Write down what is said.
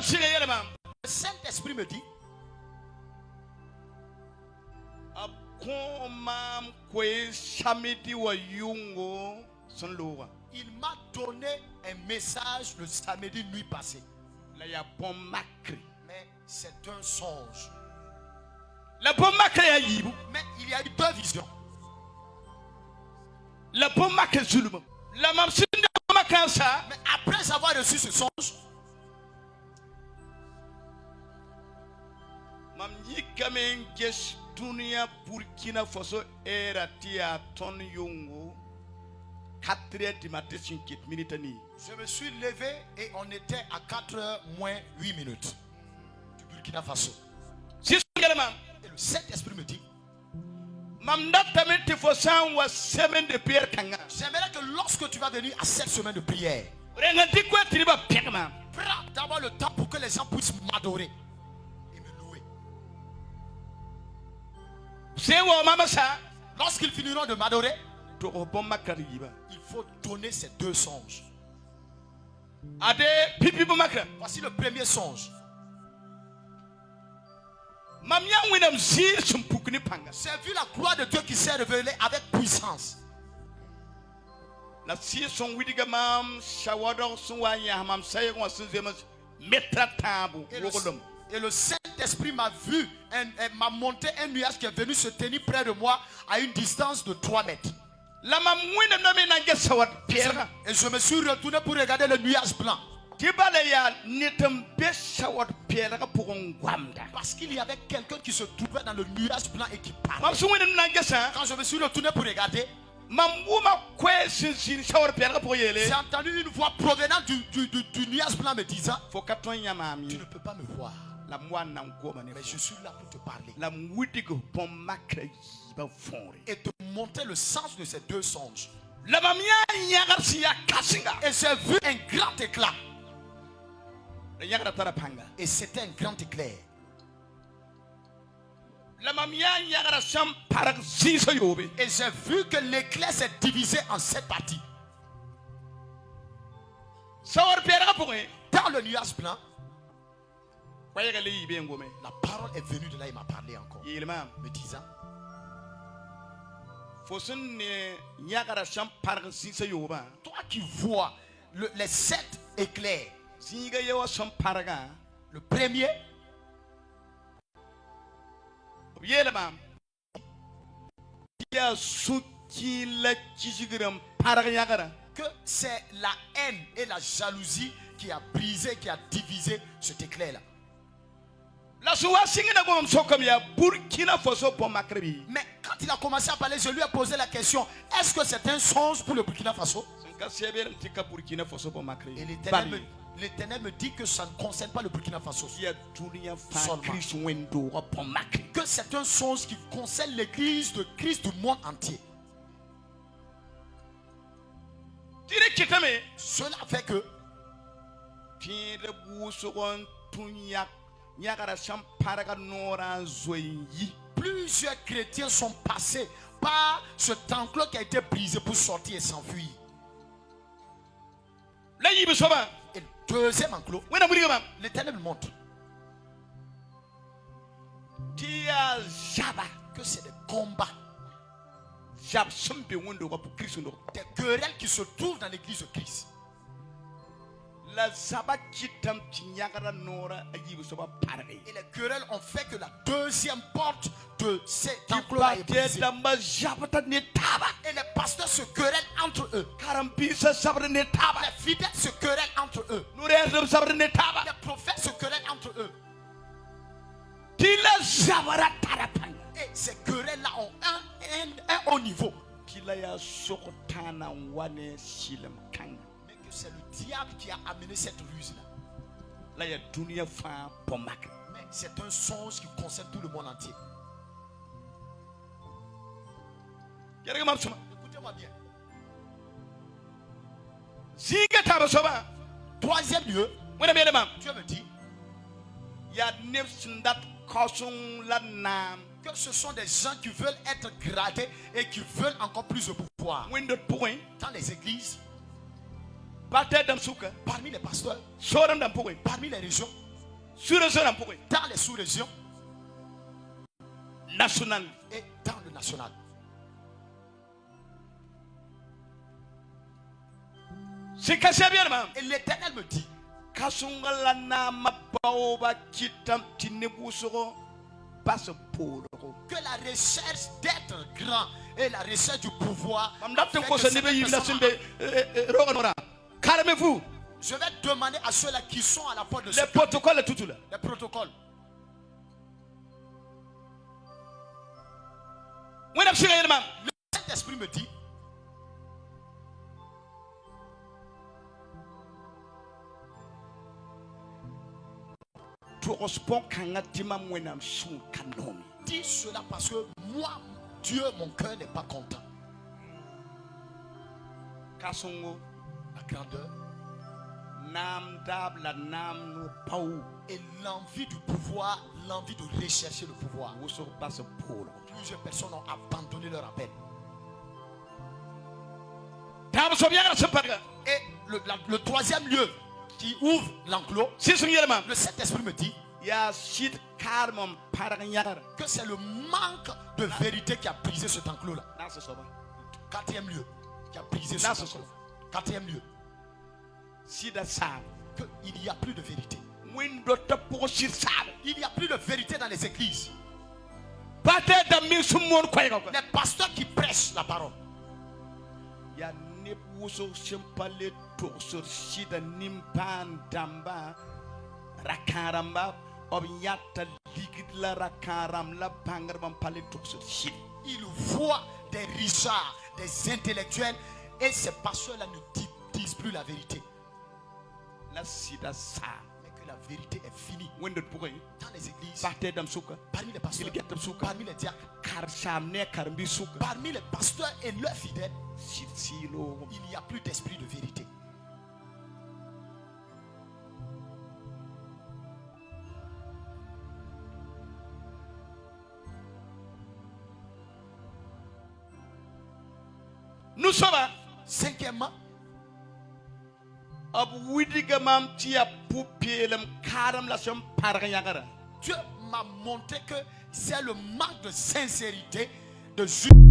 Le Saint-Esprit me dit, il m'a donné un message le samedi nuit passé. Mais c'est un songe. Mais il y a eu deux visions. Mais après avoir reçu ce songe, je me suis levé et on était à 4h moins 8 minutes du Burkina Faso. Et le Saint-Esprit me dit, j'aimerais que lorsque tu vas venir à cette semaine de prière, prends d'abord le temps pour que les gens puissent m'adorer et me louer. Lorsqu'ils finiront de m'adorer, il faut donner ces deux songes. Voici le premier songe. J'ai vu la gloire de Dieu qui s'est révélée avec puissance. Et le Saint-Esprit m'a vu, m'a monté un nuage qui est venu se tenir près de moi à une distance de 3 mètres. Et je me suis retourné pour regarder le nuage blanc. Parce qu'il y avait quelqu'un qui se trouvait dans le nuage blanc et qui parlait. Quand je me suis retourné pour regarder, j'ai entendu une voix provenant du nuage blanc me disant, tu ne peux pas me voir, mais je suis là pour te parler et te montrer le sens de ces deux songes. Et j'ai vu un grand éclat. Et c'était un grand éclair. Et j'ai vu que l'éclair s'est divisé en 7 parties. Dans le nuage blanc, la parole est venue de là, il m'a parlé encore, me disant, toi qui vois les 7 éclairs, le premier, que c'est la haine et la jalousie qui a brisé, qui a divisé cet éclair-là. Mais quand il a commencé à parler, je lui ai posé la question, est-ce que c'est un songe pour le Burkina Faso? Et l'Éternel me dit que ça ne concerne pas le Burkina Faso seulement. Que c'est un songe qui concerne l'église de Christ du monde entier. Cela fait que plusieurs chrétiens sont passés par cet enclos qui a été brisé pour sortir et s'enfuir. Et le deuxième enclos, l'Éternel me montre que c'est des combats, des querelles qui se trouvent dans l'église de Christ. Et les querelles ont fait que la deuxième porte de cet enclos est brisée. Et les pasteurs se querellent entre eux. Les fidèles se querellent entre eux. Les prophètes se querellent entre eux. Et ces querelles-là ont un haut niveau. C'est le diable qui a amené cette ruse-là. Mais c'est un songe qui concerne tout le monde entier. Écoutez-moi bien. Troisième lieu, Dieu me dit que ce sont des gens qui veulent être gradés et qui veulent encore plus de pouvoir. Dans les églises, parmi les pasteurs, parmi les régions, dans les sous-régions national et dans le national. Et l'Éternel me dit que la recherche d'être grand et la recherche du pouvoir, je vais demander à ceux-là qui sont à la porte de ce protocole les protocoles. Le Saint-Esprit me dit dis cela parce que moi, Dieu, mon cœur n'est pas content. La grandeur et l'envie du pouvoir, l'envie de rechercher le pouvoir. Plusieurs personnes ont abandonné leur appel. Et le troisième lieu qui ouvre l'enclos, le Saint-Esprit me dit que c'est le manque de vérité qui a brisé cet enclos-là. Quatrième lieu qui a brisé cet enclos. Quatrième lieu, qu'il n'y a plus de vérité. Il n'y a plus de vérité dans les églises. Les pasteurs qui prêchent la parole. Ils voient des richards, des intellectuels, et ces pasteurs-là ne disent plus la vérité. Mais que la vérité est finie. Dans les églises, parmi les pasteurs, parmi les diacres, parmi les pasteurs et leurs fidèles, il n'y a plus d'esprit de vérité. Nous sommes cinquièmement, Dieu m'a montré que c'est le manque de sincérité, de justice.